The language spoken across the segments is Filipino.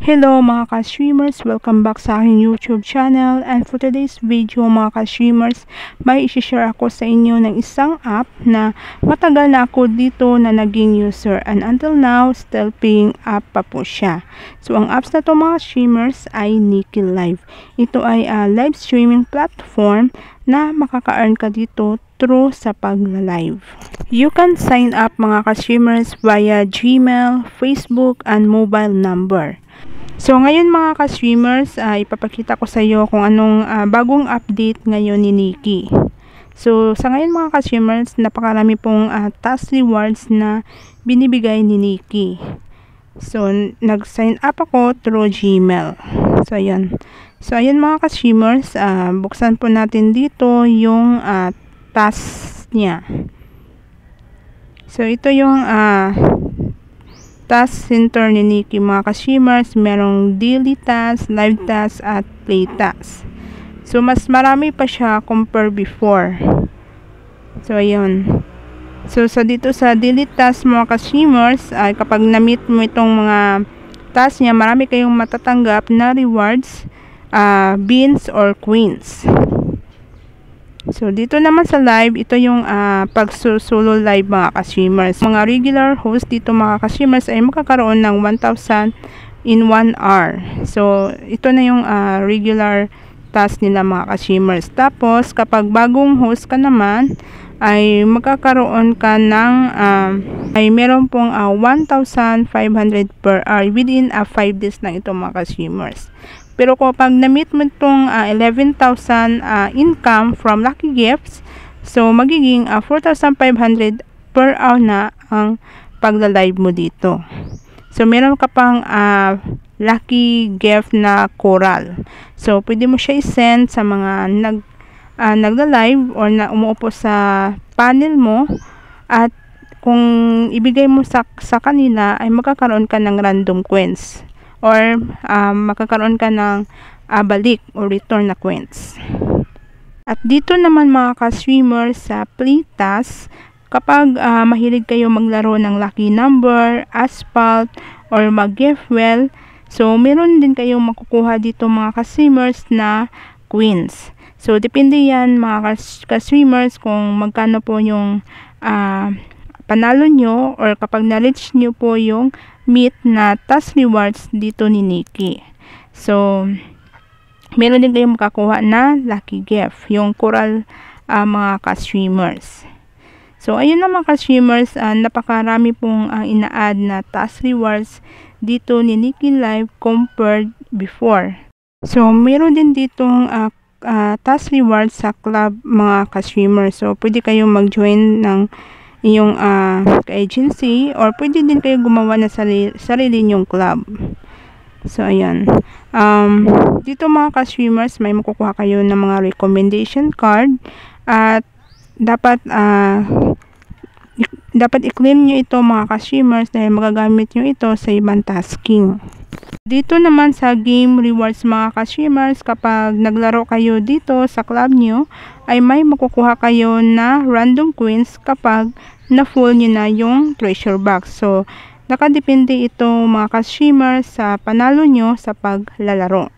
Hello mga ka-streamers! Welcome back sa aking YouTube channel, and for today's video mga ka-streamers, may isi-share ako sa inyo ng isang app na matagal na ako dito na naging user, and until now, still paying app pa po siya. So ang apps na to mga streamers ay Niki Live. Ito ay live streaming platform na makaka-earn ka dito through sa pag-live. You can sign up mga ka-streamers via Gmail, Facebook, and mobile number. So ngayon mga ka-streamers, ipapakita ko sa iyo kung anong bagong update ngayon ni Niki. So sa ngayon mga ka-streamers, napakarami pong task rewards na binibigay ni Niki. So nag-sign up ako through Gmail. So ayan. So ayan mga ka-streamers, buksan po natin dito yung task niya. So ito yung task center ni Niki mga ka-streamers. Merong daily task, live task, at play task. So mas marami pa siya compare before. So ayun. So dito sa daily task mga ka-streamers, ay kapag na-meet mo itong mga task niya, marami kayong matatanggap na rewards, beans or coins. So dito naman sa live, ito yung pag-solo live mga ka-streamers. Mga regular host dito mga ka-streamers ay makakaroon ng 1,000 in 1 hour. So ito na yung regular task nila mga ka-streamers. Tapos kapag bagong host ka naman, ay magkakaroon ka ng ay meron pong 1,500 per hour within 5 days lang ito mga ka-streamers. Pero kapag na-meet mo itong 11,000 income from Lucky Gifts, so magiging 4,500 per hour na ang pagla-live mo dito. So meron ka pang Lucky Gift na coral. So pwede mo siya i-send sa mga nagla-live or na umuupo sa panel mo, at kung ibigay mo sa kanila ay magkakaroon ka ng random coins, or makakaroon ka ng balik or return na coins. At dito naman mga ka-streamers sa play task, kapag mahilig kayo maglaro ng lucky number, asphalt, or mag-gift well, so meron din kayong makukuha dito mga ka-streamers na coins. So depende yan mga ka-streamers kung magkano po yung panalo nyo, or kapag na-reach nyo po yung meet na task rewards dito ni Niki. So meron din kayong makakuha na lucky gift, yung coral mga ka-streamers. So ayun na mga ka-streamers, napakarami pong ina-add na task rewards dito ni Niki Live compared before. So meron din ditong task rewards sa club mga ka-streamers. So pwede kayong mag-join ng inyong ka-agency, or pwede din kayo gumawa na sarili nyong club. So ayan, dito mga ka-streamers, may makukuha kayo ng mga recommendation card, at dapat i-claim nyo ito mga ka-streamers dahil magagamit nyo ito sa ibang tasking. Dito naman sa game rewards mga ka-streamers, kapag naglaro kayo dito sa club nyo, ay may makukuha kayo na random coins kapag na-full nyo na yung treasure box. So nakadepende ito mga ka-streamers sa panalo nyo sa paglalaro.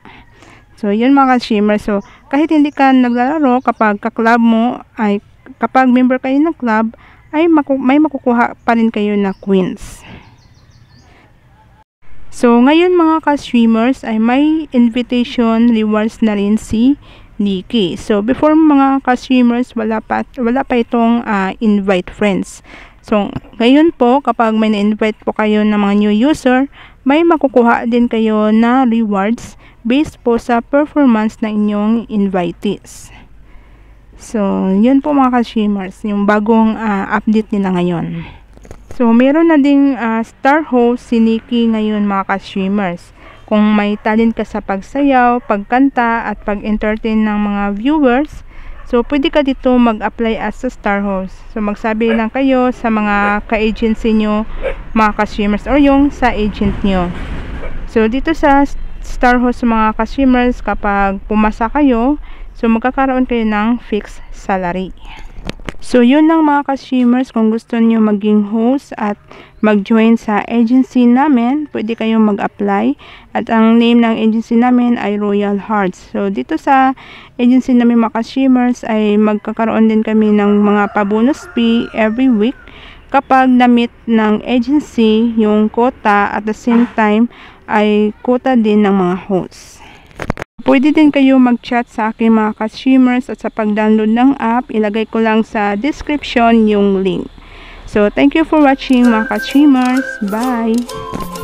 So yun mga ka-streamers. So kahit hindi ka naglalaro, kapag ka-club mo, ay kapag member kayo ng club, ay may makukuha pa rin kayo na coins. So ngayon mga ka-streamers, ay may invitation rewards na rin si Niki. So before mga ka-streamers, wala pa itong invite friends. So ngayon po, kapag may na-invite po kayo ng mga new user, may makukuha din kayo na rewards based po sa performance ng inyong invitees. So yun po mga ka-streamers, yung bagong update nila ngayon. So meron na ding star host si Niki ngayon mga ka-streamers. Kung may talent ka sa pagsayaw, pagkanta, at pag-entertain ng mga viewers, so pwede ka dito mag-apply as a star host. So magsabi lang kayo sa mga ka-agency nyo mga ka-streamers, or yung sa agent nyo. So dito sa star host mga ka-streamers, kapag pumasa kayo, So, magkakaroon kayo ng fixed salary. So, yun lang mga ka-streamers. Kung gusto niyo maging host at mag-join sa agency namin, pwede kayong mag-apply. At ang name ng agency namin ay Royal Hearts. So, dito sa agency namin mga ka-streamers ay magkakaroon din kami ng mga pa-bonus fee every week kapag na-meet ng agency yung quota at the same time ay quota din ng mga hosts. Pwede din kayo mag-chat sa aking mga ka-streamers at sa pag-download ng app, ilagay ko lang sa description yung link. So, thank you for watching mga ka-streamers. Bye!